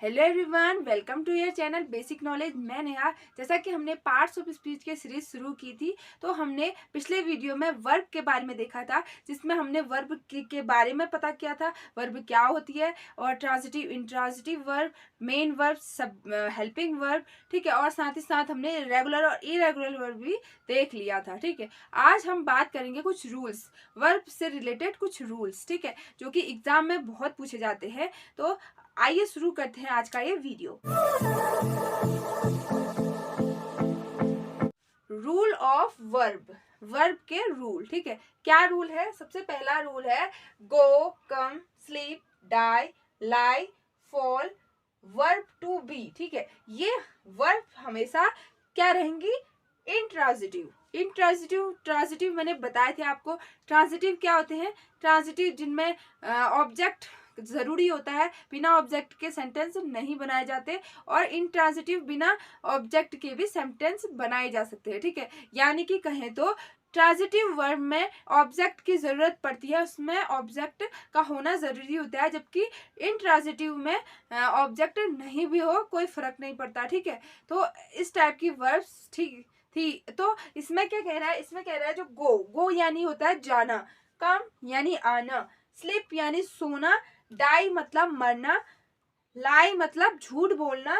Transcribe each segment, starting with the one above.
Hello everyone, welcome to your channel basic knowledge. मैं नेहा। जैसा कि हमने पार्ट्स ऑफ स्पीच के सीरीज शुरू की थी, तो हमने पिछले वीडियो में वर्ब के बारे में देखा था, जिसमें हमने वर्ब के बारे में पता किया था, वर्ब क्या होती है, और transitive, intransitive verb, main verb, सब हेल्पिंग वर्ब, ठीक है। और साथ ही साथ हमने रेगुलर और इरेगुलर वर्ब भी देख लिया था, ठीक है। आज हम बात करेंगे कुछ रूल्स, वर्ब से रिलेटेड कुछ रूल्स, ठीक है, जो कि एग्जाम में बहुत पूछे जाते हैं। तो आइए शुरू करते हैं आज का ये video. Rule of verb, verb के रूल, ठीक है। क्या रूल है? सबसे पहला रूल है go, come, sleep, die, lie, fall, verb to be, ठीक है। ये वर्ब हमेशा क्या रहेंगी? इंट्रांजिटिव। इंट्रांजिटिव, ट्रांजिटिव मैंने बताए थे आपको। ट्रांजिटिव क्या होते हैं? ट्रांजिटिव जिनमें ऑब्जेक्ट जरूरी होता है, बिना ऑब्जेक्ट के सेंटेंस नहीं बनाए जाते, और इंट्रांजिटिव बिना ऑब्जेक्ट के भी सेंटेंस बनाए जा सकते हैं, ठीक है। यानी कि कहें तो ट्रांजिटिव वर्ब में ऑब्जेक्ट की जरूरत पड़ती है, उसमें ऑब्जेक्ट का होना जरूरी होता है, जबकि इंट्रांजिटिव में ऑब्जेक्ट नहीं भी हो कोई फर्क नहीं पड़ता, ठीक है। तो इस टाइप की वर्ब्स ठीक थी। तो इसमें क्या कह रहा है? इसमें कह रहा है जो गो, गो यानी होता है जाना, कम यानी आना, स्लिप यानी सोना, डाई मतलब मरना, लाई मतलब झूठ बोलना,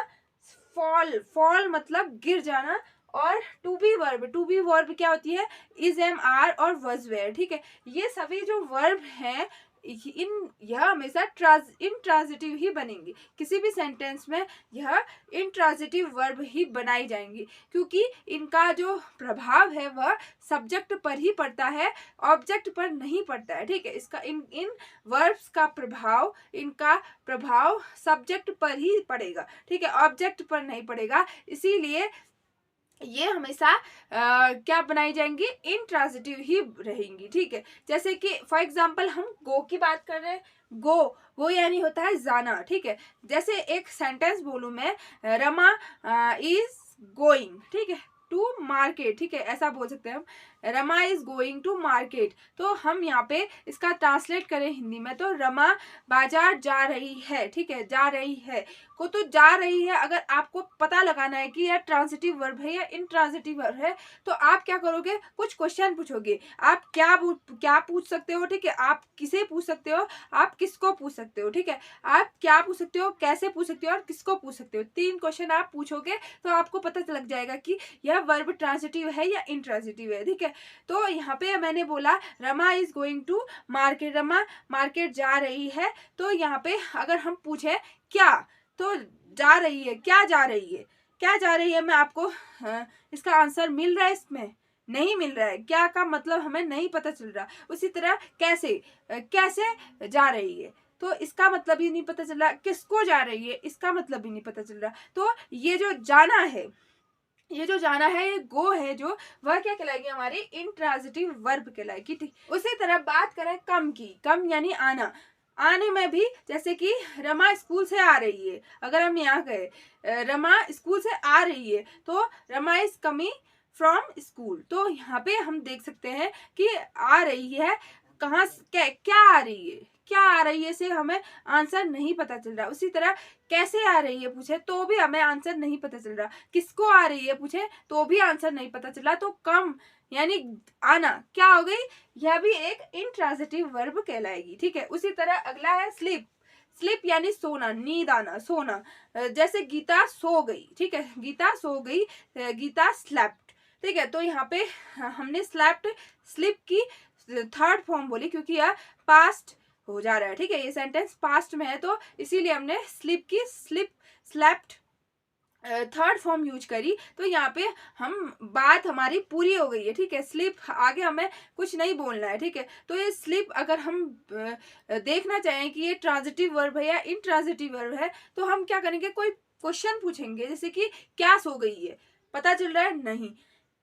फॉल, फॉल मतलब गिर जाना, और to be verb, to be verb क्या होती है? इज, एम, आर और वॉज, वेयर, ठीक है। ये सभी जो वर्ब हैं, यह हमेशा इंट्रांजिटिव ही बनेंगी। किसी भी सेंटेंस में यह इंट्रांजिटिव वर्ब ही बनाई जाएंगी, क्योंकि इनका जो प्रभाव है वह सब्जेक्ट पर ही पड़ता है, ऑब्जेक्ट पर नहीं पड़ता है, ठीक है। इसका इन वर्ब्स का प्रभाव, इनका प्रभाव सब्जेक्ट पर ही पड़ेगा, ठीक है, ऑब्जेक्ट पर नहीं पड़ेगा। इसीलिए ये हमेशा क्या बनाई जाएंगी? इंट्रांजिटिव ही रहेंगी, ठीक है। जैसे कि फॉर एग्जांपल हम गो की बात कर रहे हैं। गो, गो यानी होता है जाना, ठीक है। जैसे एक सेंटेंस बोलूं मैं, रमा इज गोइंग, ठीक है, टू मार्केट, ठीक है, ऐसा बोल सकते हैं हम, Rama is going to market. तो हम यहाँ पे इसका ट्रांसलेट करें हिंदी में, तो रमा बाजार जा रही है, ठीक है, जा रही है को, तो जा रही है। अगर आपको पता लगाना है कि यह ट्रांजिटिव वर्ब है या इंट्रांजिटिव वर्ब है, तो आप क्या करोगे? कुछ क्वेश्चन पूछोगे। आप क्या पूछ सकते हो, ठीक है, आप किसे पूछ सकते हो, आप किसको पूछ सकते हो, ठीक है। आप क्या पूछ सकते हो, कैसे पूछ सकते हो, और किसको पूछ सकते हो। 3 क्वेश्चन आप पूछोगे तो आपको पता लग जाएगा कि यह वर्ब ट्रांजिटिव है या इंट्रांजिटिव है, ठीक है। तो यहाँ पे मैंने बोला Rama is going to market, Rama market जा रही है। तो यहाँ पे अगर हम पूछे क्या, तो जा रही है, क्या जा रही है, क्या जा रही है, मैं आपको इसका आंसर मिल रहा है? इसमें नहीं मिल रहा है। क्या का मतलब हमें नहीं पता चल रहा। उसी तरह कैसे, कैसे जा रही है, तो इसका मतलब ही नहीं पता चल रहा। किसको जा रही है, इसका मतलब भी नहीं पता चल रहा। तो ये जो जाना है, ये जो जाना है, ये गो है जो, वह क्या कहलाएगी? हमारी इंट्रांजिटिव वर्ब कहलाएगी, ठीक। उसी तरह बात करें कम की, कम यानी आना। आने में भी जैसे कि रमा स्कूल से आ रही है, अगर हम यहाँ गए रमा स्कूल से आ रही है, तो Rama is coming from school. तो यहाँ पे हम देख सकते हैं कि आ रही है, कहाँ, क्या आ रही है, क्या आ रही है से हमें आंसर नहीं पता चल रहा। उसी तरह कैसे आ रही है पूछे तो भी हमें आंसर नहीं पता चल रहा। किसको आ रही है पूछे तो भी आंसर नहीं पता चला। तो कम यानी आना क्या हो गई? यह भी एक इंट्रांजिटिव वर्ब कहलाएगी, ठीक है। उसी तरह अगला है स्लीप। स्लीप यानी सोना, नींद आना, सोना। जैसे गीता सो गई, ठीक है, गीता सो गई, गीता स्लेप्ट, ठीक है। तो यहाँ पे हमने स्लेप्ट, स्लीप की थर्ड फॉर्म बोली, क्योंकि यह पास्ट हो जा रहा है, ठीक है, ये सेंटेंस पास्ट में है, तो इसीलिए हमने स्लीप की, slip, slept third form use करी। तो यहाँ पे हम बात हमारी पूरी हो गई है, ठीक है। स्लिप, आगे हमें कुछ नहीं बोलना है, ठीक है। तो ये स्लिप अगर हम देखना चाहें कि ये ट्रांजिटिव वर्ब है या इंट्रांजिटिव वर्ब है, तो हम क्या करेंगे? कोई क्वेश्चन पूछेंगे, जैसे कि क्या सो गई है, पता चल रहा है? नहीं।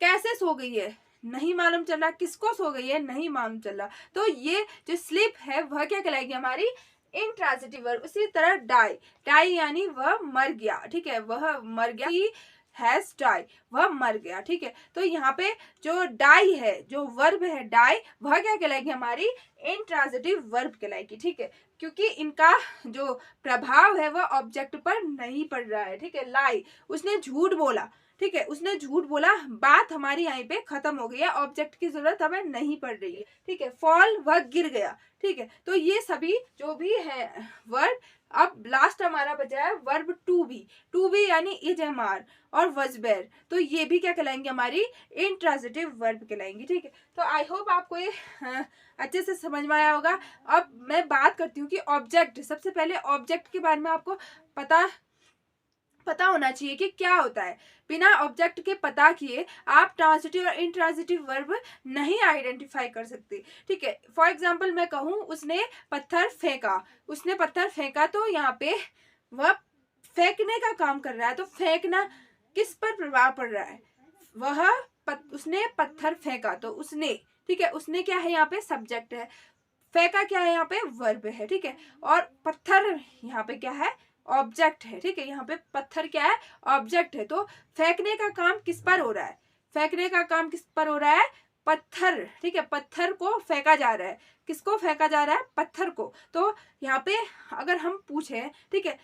कैसे सो गई है, नहीं मालूम चल रहा। किसको सो गई है, नहीं मालूम चल रहा। तो ये जो स्लिप है वह क्या कहलाएगी? हमारी इंट्रांजिटिव वर्ब। उसी तरह डाई, डाई यानी वह मर गया, ठीक है, वह मर गया, ही हैज डाई, वह मर गया, ठीक है। तो यहाँ पे जो डाई है, जो वर्ब है डाई, वह क्या कहलाएगी? हमारी इंट्रांजिटिव वर्ब कहलाएगी, ठीक है। क्योंकि इनका जो प्रभाव है वह ऑब्जेक्ट पर नहीं पड़ रहा है, ठीक है। लाई, उसने झूठ बोला, ठीक है, उसने झूठ बोला, बात हमारी यहीं पे खत्म हो गई है, ऑब्जेक्ट की जरूरत हमें नहीं पड़ रही है, ठीक है। फॉल, वह गिर गया, ठीक है। तो ये सभी जो भी है वर्ब। अब लास्ट हमारा बचा है वर्ब टू बी यानी इज एम आर और वज वेर, तो ये भी क्या कहलाएंगे, हमारी इंट्रांजिटिव वर्ब कहलाएंगी, ठीक है। तो आई होप आपको ये अच्छे से समझ में आया होगा। अब मैं बात करती हूँ कि ऑब्जेक्ट, सबसे पहले ऑब्जेक्ट के बारे में आपको पता होना चाहिए कि क्या होता है। बिना ऑब्जेक्ट के पता किए आप ट्रांजिटिव और इंट्रांजिटिव वर्ब नहीं आइडेंटिफाई कर सकते, ठीक है। फॉर एग्जांपल मैं कहूँ उसने पत्थर फेंका, तो यहाँ पे वह फेंकने का काम कर रहा है, तो फेंकना किस पर प्रभाव पड़ रहा है, उसने पत्थर फेंका, तो उसने, ठीक है, उसने क्या है यहाँ पे सब्जेक्ट है, फेंका क्या है यहाँ पे वर्ब है, ठीक है। और पत्थर यहाँ पे क्या है, ऑब्जेक्ट है, ठीक है। यहाँ पे पत्थर क्या है, ऑब्जेक्ट है। तो फेंकने का काम किस पर हो रहा है, पत्थर, ठीक है, पत्थर को फेंका जा रहा है। किसको फेंका जा रहा है, पत्थर को। तो यहाँ पे अगर हम पूछे, ठीक है,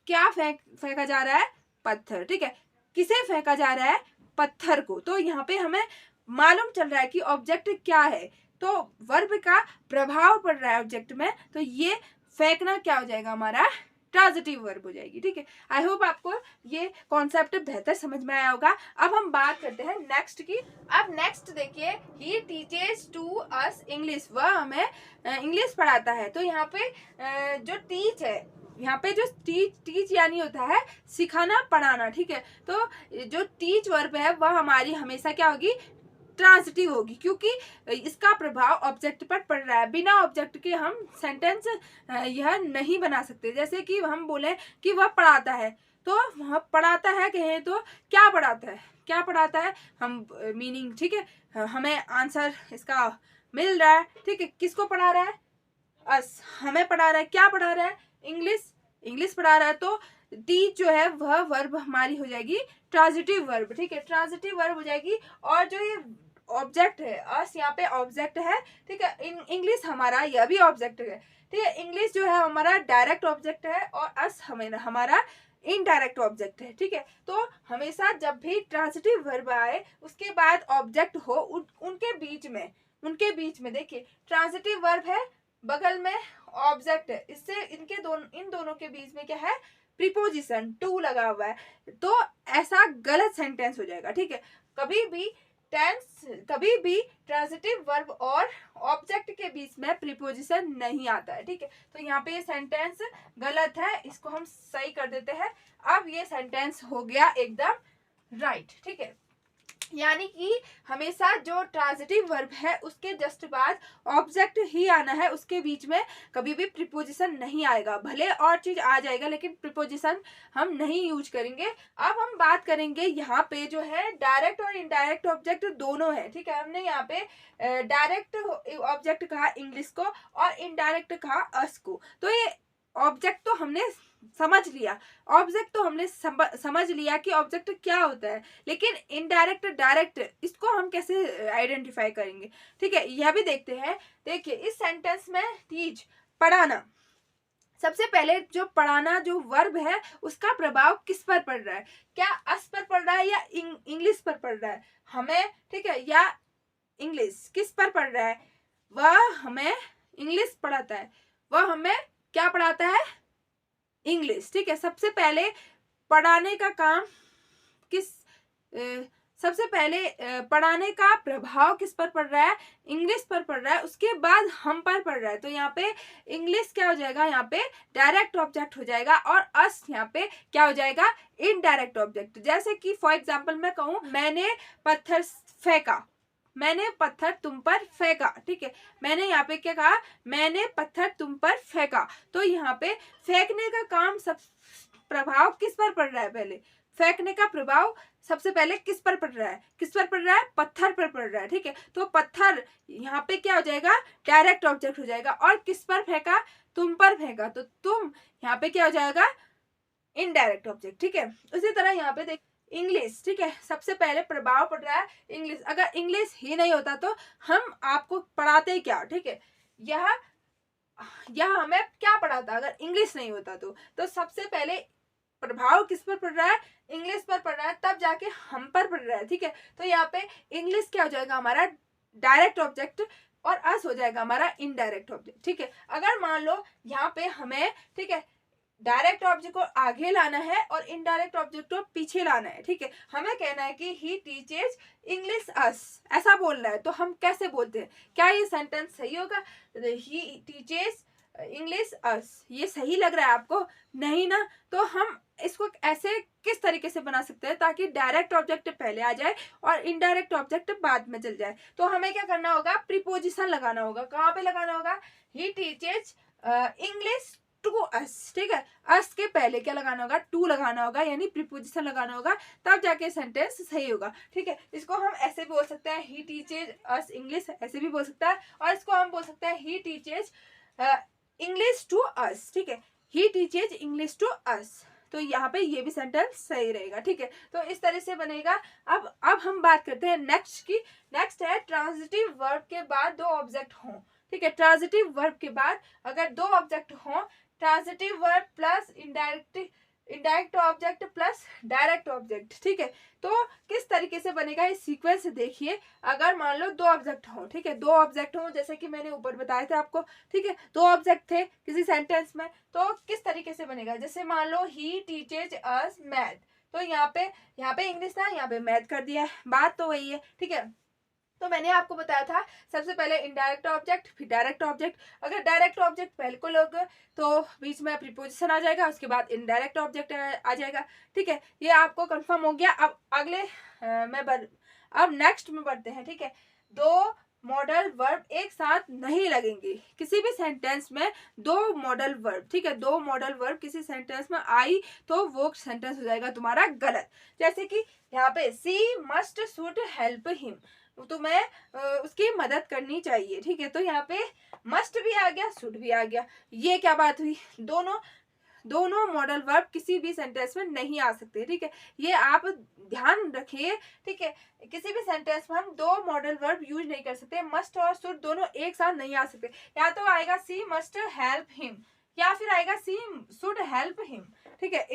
क्या फेंका जा रहा है, पत्थर, ठीक है। किसे फेंका जा रहा है, पत्थर को। तो यहाँ पे हमें मालूम चल रहा है कि ऑब्जेक्ट क्या है, तो वर्ब का प्रभाव पड़ रहा है ऑब्जेक्ट में, तो ये फेंकना क्या हो जाएगा, हमारा ट्रांजिटिव वर्ब हो जाएगी, ठीक है। आई होप आपको ये कॉन्सेप्ट बेहतर समझ में आया होगा। अब हम बात करते हैं नेक्स्ट की। अब नेक्स्ट देखिए, he teaches to us English, वह हमें इंग्लिश पढ़ाता है। तो यहाँ पे जो टीच है, यहाँ पे जो टीच यानी होता है सिखाना, पढ़ाना, ठीक है। तो जो टीच वर्ब है वह हमारी हमेशा क्या होगी, ट्रांजिटिव होगी, क्योंकि इसका प्रभाव ऑब्जेक्ट पर पड़ रहा है। बिना ऑब्जेक्ट के हम सेंटेंस यह नहीं बना सकते। जैसे कि हम बोले कि वह पढ़ाता है, तो वह पढ़ाता है कहें तो क्या पढ़ाता है, हम मीनिंग, ठीक है, हमें आंसर इसका मिल रहा है, ठीक है। किसको पढ़ा रहा है, अस, हमें पढ़ा रहा है, क्या पढ़ा रहा है, इंग्लिश पढ़ा रहा है। तो टीच जो है वह वर्ब हमारी हो जाएगी ट्रांजिटिव वर्ब, ठीक है, ट्रांजिटिव वर्ब हो जाएगी। और जो ये ऑब्जेक्ट है, अस यहाँ पे ऑब्जेक्ट है, ठीक है। इंग्लिश हमारा यह भी ऑब्जेक्ट है, ठीक है। इंग्लिश जो है हमारा डायरेक्ट ऑब्जेक्ट है और अस हमारा इनडायरेक्ट ऑब्जेक्ट है, ठीक है। तो हमेशा जब भी ट्रांजिटिव वर्ब आए उसके बाद ऑब्जेक्ट हो, उनके बीच में देखिए ट्रांजिटिव वर्ब है, बगल में ऑब्जेक्ट है, इससे इन दोनों के बीच में क्या है, प्रीपोजिशन टू लगा हुआ है, तो ऐसा गलत सेंटेंस हो जाएगा, ठीक है। कभी भी ट्रांजिटिव वर्ब और ऑब्जेक्ट के बीच में प्रीपोजिशन नहीं आता है, ठीक है। तो यहाँ पे ये सेंटेंस गलत है, इसको हम सही कर देते हैं। अब ये सेंटेंस हो गया एकदम राइट, ठीक है। यानी कि हमेशा जो ट्रांजिटिव वर्ब है उसके जस्ट बाद ऑब्जेक्ट ही आना है, उसके बीच में कभी भी प्रीपोजिशन नहीं आएगा। भले और चीज आ जाएगा लेकिन प्रीपोजिशन हम नहीं यूज करेंगे। अब हम बात करेंगे यहाँ पे जो है डायरेक्ट और इनडायरेक्ट ऑब्जेक्ट दोनों है, ठीक है। हमने यहाँ पे डायरेक्ट ऑब्जेक्ट कहा इंग्लिश को और इनडायरेक्ट कहा अस को। तो ये ऑब्जेक्ट तो हमने समझ लिया कि ऑब्जेक्ट क्या होता है, लेकिन इनडायरेक्ट डायरेक्ट इसको हम कैसे आइडेंटिफाई करेंगे, ठीक है, यह भी देखते हैं। देखिए इस सेंटेंस में टीच, पढ़ाना, सबसे पहले जो पढ़ाना जो वर्ब है उसका प्रभाव किस पर पड़ रहा है, क्या अस पर पड़ रहा है या इंग्लिश पर पड़ रहा है हमें, ठीक है, या इंग्लिश किस पर पड़ रहा है, वह हमें इंग्लिश पढ़ाता है, वह हमें क्या पढ़ाता है, इंग्लिश, ठीक है। सबसे पहले पढ़ाने का काम सबसे पहले पढ़ाने का प्रभाव किस पर पड़ रहा है, इंग्लिश पर पड़ रहा है, उसके बाद हम पर पड़ रहा है। तो यहाँ पे इंग्लिश क्या हो जाएगा, यहाँ पे डायरेक्ट ऑब्जेक्ट हो जाएगा और अस यहाँ पे क्या हो जाएगा, इनडायरेक्ट ऑब्जेक्ट। जैसे कि फॉर एग्जाम्पल मैं कहूँ मैंने पत्थर तुम पर फेंका, ठीक है। मैंने यहाँ पे क्या कहा, मैंने पत्थर तुम पर फेंका। तो यहाँ पे फेंकने का काम प्रभाव किस पर पड़ रहा है, पहले फेंकने का प्रभाव सबसे पहले किस पर पड़ रहा है, पत्थर पर पड़ रहा है, ठीक है। तो पत्थर यहाँ पे क्या हो जाएगा, डायरेक्ट ऑब्जेक्ट हो जाएगा और किस पर फेंका, तुम पर फेंका, तो तुम यहाँ पे क्या हो जाएगा, इनडायरेक्ट ऑब्जेक्ट, ठीक है। उसी तरह यहाँ पे देख इंग्लिश, ठीक है, सबसे पहले प्रभाव पड़ रहा है इंग्लिश। अगर इंग्लिश ही नहीं होता तो हम आपको पढ़ाते क्या, ठीक है। यह यह हमें क्या पढ़ा था अगर इंग्लिश नहीं होता तो सबसे पहले प्रभाव किस पर पड़ रहा है, इंग्लिश पर पड़ रहा है, तब जाके हम पर पड़ रहा है, ठीक है। तो यहाँ पे इंग्लिश क्या हो जाएगा हमारा डायरेक्ट ऑब्जेक्ट और अस हो जाएगा हमारा इनडायरेक्ट ऑब्जेक्ट, ठीक है। अगर मान लो यहाँ पे हमें, ठीक है, डायरेक्ट ऑब्जेक्ट को आगे लाना है और इनडायरेक्ट ऑब्जेक्ट को पीछे लाना है, ठीक है। हमें कहना है कि ही टीचेज इंग्लिश अस, ऐसा बोलना है। तो हम कैसे बोलते हैं, क्या ये सेंटेंस सही होगा, ही टीचेज इंग्लिश अस, ये सही लग रहा है आपको, नहीं ना। तो हम इसको ऐसे किस तरीके से बना सकते हैं ताकि डायरेक्ट ऑब्जेक्ट पहले आ जाए और इनडायरेक्ट ऑब्जेक्ट बाद में चल जाए। तो हमें क्या करना होगा, प्रीपोजिशन लगाना होगा। कहाँ पे लगाना होगा, ही टीचेज इंग्लिश टू अस, ठीक है। अस के पहले क्या लगाना होगा, टू लगाना होगा, यानी प्रीपोजिशन लगाना होगा, तब जाके सेंटेंस सही होगा, ठीक है। इसको हम ऐसे भी बोल सकते हैं, ही टीचेज अस इंग्लिश, ऐसे भी बोल सकता है। और इसको हम बोल सकते हैं, ही टीचेज इंग्लिश टू अस, ठीक है, ही टीचेज इंग्लिश टू अस। तो यहाँ पे ये भी सेंटेंस सही रहेगा, ठीक है। तो इस तरह से बनेगा। अब हम बात करते हैं नेक्स्ट की। नेक्स्ट है ट्रांजिटिव वर्ब के बाद दो ऑब्जेक्ट हों, ठीक है। ट्रांजिटिव वर्ब के बाद अगर दो ऑब्जेक्ट हों, transitive verb plus indirect object plus direct object, ठीक है। तो किस तरीके से बनेगा इस सीक्वेंस देखिए। अगर मान लो दो ऑब्जेक्ट हो, ठीक है, दो ऑब्जेक्ट हो, जैसे कि मैंने ऊपर बताया था आपको, ठीक है, दो ऑब्जेक्ट थे किसी सेंटेंस में, तो किस तरीके से बनेगा। जैसे मान लो ही टीचेज अस मैथ, तो यहाँ पे इंग्लिश था, यहाँ पे मैथ कर दिया है, बात तो वही है, ठीक है। तो मैंने आपको बताया था सबसे पहले इनडायरेक्ट ऑब्जेक्ट फिर डायरेक्ट ऑब्जेक्ट। अगर डायरेक्ट ऑब्जेक्ट पहले को लोगे तो बीच में प्रीपोजिशन आ जाएगा, उसके बाद इनडायरेक्ट ऑब्जेक्ट आ जाएगा, ठीक है। ये आपको कंफर्म हो गया। अब अगले अब नेक्स्ट में बढ़ते हैं, ठीक है। दो मॉडल वर्ब एक साथ नहीं लगेंगे किसी भी सेंटेंस में। दो मॉडल वर्ब, ठीक है, दो मॉडल वर्ब किसी सेंटेंस में आई तो वो सेंटेंस हो जाएगा तुम्हारा गलत। जैसे कि यहाँ पे सी मस्ट शुड हेल्प हिम, तुम्हें उसकी मदद करनी चाहिए, ठीक है। तो यहाँ पे मस्ट भी आ गया, शुड भी आ गया। ये क्या बात हुई, दोनों मॉडल वर्ब किसी भी सेंटेंस में नहीं आ सकते, ठीक है। ये आप ध्यान रखिए, ठीक है। किसी भी सेंटेंस में हम दो मॉडल वर्ब यूज नहीं कर सकते। मस्ट और शुड दोनों एक साथ नहीं आ सकते। या तो आएगा सी मस्ट हेल्प हिम या फिर आएगा सी शुड हेल्प हिम, ठीक है।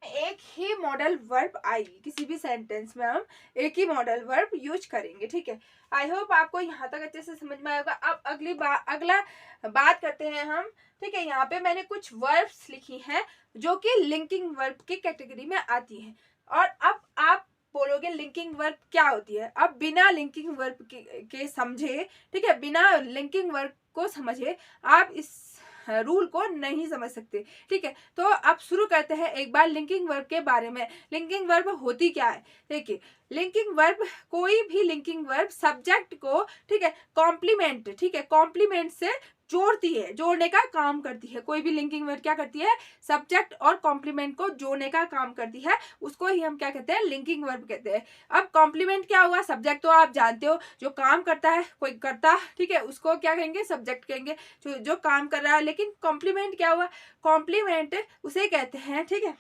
एक ही मॉडल वर्ब आएगी किसी भी सेंटेंस में, हम एक ही मॉडल वर्ब यूज करेंगे, ठीक है। आई होप आपको यहाँ तक अच्छे से समझ में आएगा। अब अगला बात करते हैं हम, ठीक है। यहाँ पे मैंने कुछ वर्ब्स लिखी हैं जो कि लिंकिंग वर्ब की कैटेगरी में आती हैं। और अब आप बोलोगे लिंकिंग वर्ब क्या होती है। अब बिना लिंकिंग वर्ब के समझे, ठीक है, बिना लिंकिंग वर्ब को समझे आप इस रूल को नहीं समझ सकते, ठीक है। तो अब शुरू करते हैं एक बार लिंकिंग वर्ब के बारे में। लिंकिंग वर्ब होती क्या है, देखिए। लिंकिंग वर्ब, कोई भी लिंकिंग वर्ब सब्जेक्ट को, ठीक है, कॉम्प्लीमेंट, ठीक है, कॉम्प्लीमेंट से जोड़ती है, जोड़ने का काम करती है। कोई भी लिंकिंग वर्ब क्या करती है, सब्जेक्ट और कॉम्प्लीमेंट को जोड़ने का काम करती है, उसको ही हम क्या कहते हैं, लिंकिंग वर्ब कहते हैं। अब कॉम्प्लीमेंट क्या हुआ, सब्जेक्ट तो आप जानते हो, जो काम करता है, कोई करता, ठीक है, उसको क्या कहेंगे, सब्जेक्ट कहेंगे, जो काम कर रहा है। लेकिन कॉम्प्लीमेंट क्या हुआ, कॉम्प्लीमेंट उसे कहते हैं, ठीक है,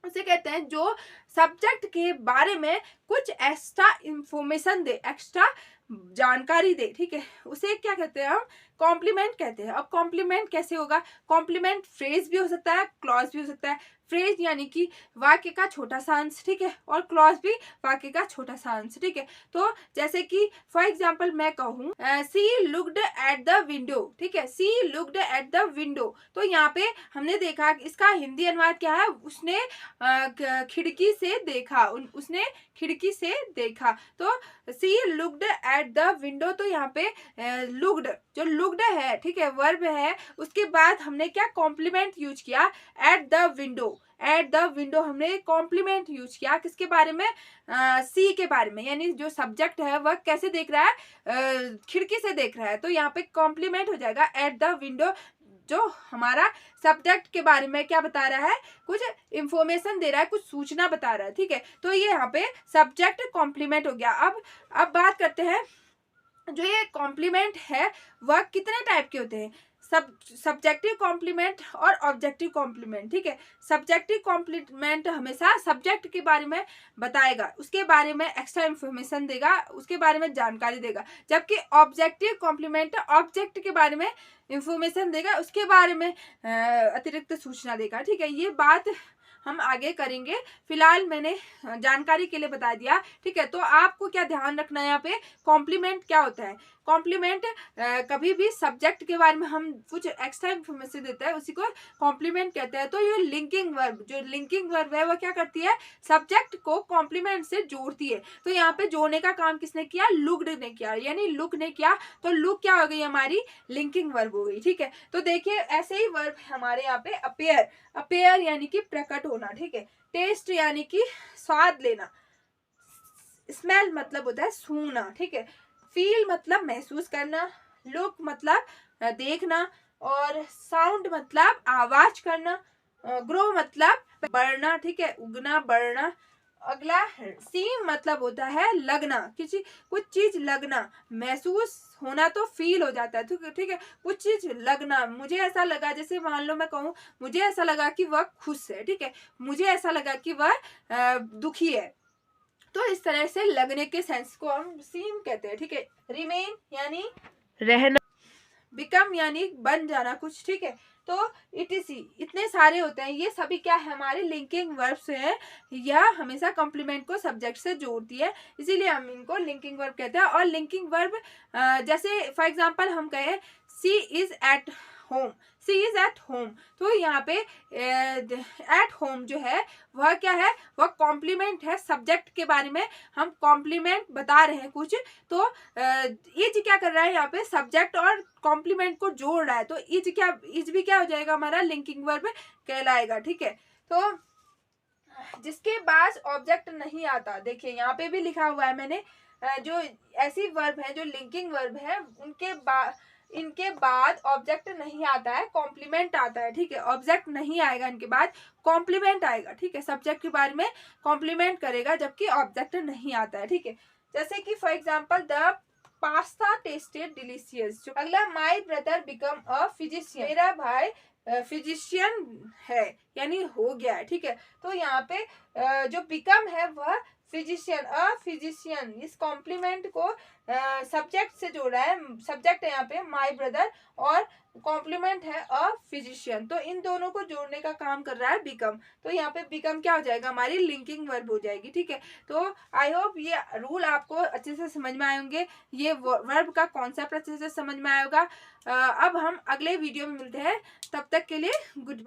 उसे कहते हैं जो सब्जेक्ट के बारे में कुछ एक्स्ट्रा इंफॉर्मेशन दे, एक्स्ट्रा जानकारी दे, ठीक है, उसे क्या कहते हैं, हम कॉम्प्लीमेंट कहते हैं। अब कॉम्प्लीमेंट कैसे होगा, कॉम्प्लीमेंट फ्रेज भी हो सकता है, क्लॉज भी हो सकता है। फ्रेज यानी कि वाक्य का छोटा सा अंश, ठीक है, और क्लॉज भी वाक्य का छोटा सा अंश, ठीक है। तो जैसे कि फॉर एग्जाम्पल मैं कहूँ सी लुक्ड एट द विंडो, ठीक है, सी लुक्ड एट द विंडो। तो यहाँ पे हमने देखा इसका हिंदी अनुवाद क्या है, उसने खिड़की से देखा, उसने खिड़की से देखा। तो सी लुक्ड एट द विंडो, तो यहाँ पे लुक्ड, जो लुक्ड है, ठीक है, वर्ब है, उसके बाद हमने क्या कॉम्प्लीमेंट यूज किया, at the window. At the window हमने कॉम्प्लीमेंट यूज किया किसके बारे में, सी के बारे में, यानी जो सब्जेक्ट है वह कैसे देख रहा है, खिड़की से देख रहा है। तो यहाँ पे कॉम्प्लीमेंट हो जाएगा एट द विंडो, जो हमारा सब्जेक्ट के बारे में क्या बता रहा है, कुछ इंफॉर्मेशन दे रहा है, कुछ सूचना बता रहा है, ठीक है। तो ये यहाँ पे सब्जेक्ट कॉम्प्लीमेंट हो गया। अब बात करते हैं जो ये कॉम्प्लीमेंट है वह कितने टाइप के होते हैं। सब्जेक्टिव कॉम्प्लीमेंट और ऑब्जेक्टिव कॉम्प्लीमेंट, ठीक है। सब्जेक्टिव कॉम्प्लीमेंट हमेशा सब्जेक्ट के बारे में बताएगा, उसके बारे में एक्स्ट्रा इन्फॉर्मेशन देगा, उसके बारे में जानकारी देगा, जबकि ऑब्जेक्टिव कॉम्प्लीमेंट ऑब्जेक्ट के बारे में इंफॉर्मेशन देगा, उसके बारे में अतिरिक्त सूचना देगा, ठीक है। ये बात हम आगे करेंगे, फिलहाल मैंने जानकारी के लिए बता दिया, ठीक है। तो आपको क्या ध्यान रखना है यहाँ पे, कॉम्प्लीमेंट क्या होता है। कॉम्प्लीमेंट कभी भी सब्जेक्ट के बारे में हम कुछ एक्स्ट्रा इन्फॉर्मेशन देता है, उसी को कॉम्प्लीमेंट कहते हैं। तो ये लिंकिंग वर्ब, जो लिंकिंग वर्ब है वो क्या करती है, सब्जेक्ट को कॉम्प्लीमेंट से जोड़ती है। तो यहाँ पे जोड़ने का काम किसने किया, लुक्ड ने किया, यानी लुक ने किया। तो लुक क्या हो गई, हमारी लिंकिंग वर्ब हो गई, ठीक है। तो देखिए ऐसे ही वर्ब हमारे यहाँ पे अपेयर, अपेयर यानी कि प्रकट होना, ठीक है। टेस्ट यानी कि स्वाद लेना, स्मेल मतलब होता है सूंघना, ठीक है। फील मतलब महसूस करना, लुक मतलब देखना, और साउंड मतलब आवाज करना, ग्रो मतलब बढ़ना, ठीक है, उगना बढ़ना। अगला सीम मतलब होता है लगना, किसी कुछ चीज लगना, महसूस होना तो फील हो जाता है, ठीक है। कुछ चीज लगना, मुझे ऐसा लगा, जैसे मान लो मैं कहूँ मुझे ऐसा लगा कि वह खुश है, ठीक है, मुझे ऐसा लगा कि वह दुखी है। तो इस तरह से लगने के सेंस को हम सीम कहते हैं, ठीक है। रिमेन यानी रहना, बिकम यानी बन जाना कुछ, ठीक है। तो इटीसी इतने सारे होते हैं, ये सभी क्या है, हमारे लिंकिंग वर्ब्स हैं। यह हमेशा कॉम्प्लीमेंट को सब्जेक्ट से जोड़ती है, इसीलिए हम इनको लिंकिंग वर्ब कहते हैं। और लिंकिंग वर्ब जैसे फॉर एग्जांपल हम कहें she is at home, she is at home, तो यहाँ पे एट होम जो है वह क्या है, वह कॉम्प्लीमेंट है सब्जेक्ट के बारे में, हम कॉम्प्लीमेंट बता रहे हैं कुछ। तो इज क्या कर रहा है, यहाँ पे सब्जेक्ट और कॉम्प्लीमेंट को जोड़ रहा है, तो इज क्या, इज भी क्या हो जाएगा, हमारा लिंकिंग वर्ब कहलाएगा, ठीक है। तो जिसके पास ऑब्जेक्ट नहीं आता, देखिए यहाँ पे भी लिखा हुआ है मैंने, जो ऐसी वर्ब है जो लिंकिंग वर्ब है इनके बाद ऑब्जेक्ट नहीं आता है, कॉम्प्लीमेंट आता है, ठीक है। ऑब्जेक्ट नहीं आएगा इनके बाद, कॉम्प्लीमेंट आएगा, ठीक है। सब्जेक्ट के बारे में कॉम्प्लीमेंट करेगा, जबकि ऑब्जेक्ट नहीं आता है, ठीक है। जैसे कि for example the pasta tasted delicious. अगला my brother become a physician, मेरा भाई फिजिशियन है, यानी हो गया है, ठीक है। तो यहाँ पे जो बिकम है वह फिजिशियन, अ फिजिशियन, इस कॉम्प्लीमेंट को सब्जेक्ट से जोड़ा है, सब्जेक्ट है यहाँ पे माय ब्रदर और कॉम्प्लीमेंट है अ फिजिशियन, तो इन दोनों को जोड़ने का काम कर रहा है बिकम। तो यहाँ पे बिकम क्या हो जाएगा, हमारी लिंकिंग वर्ब हो जाएगी, ठीक है। तो आई होप ये रूल आपको अच्छे से समझ में आए होंगे, ये वर्ब का कॉन्सेप्ट अच्छे से समझ में आएगा। अब हम अगले वीडियो में मिलते हैं, तब तक के लिए गुड।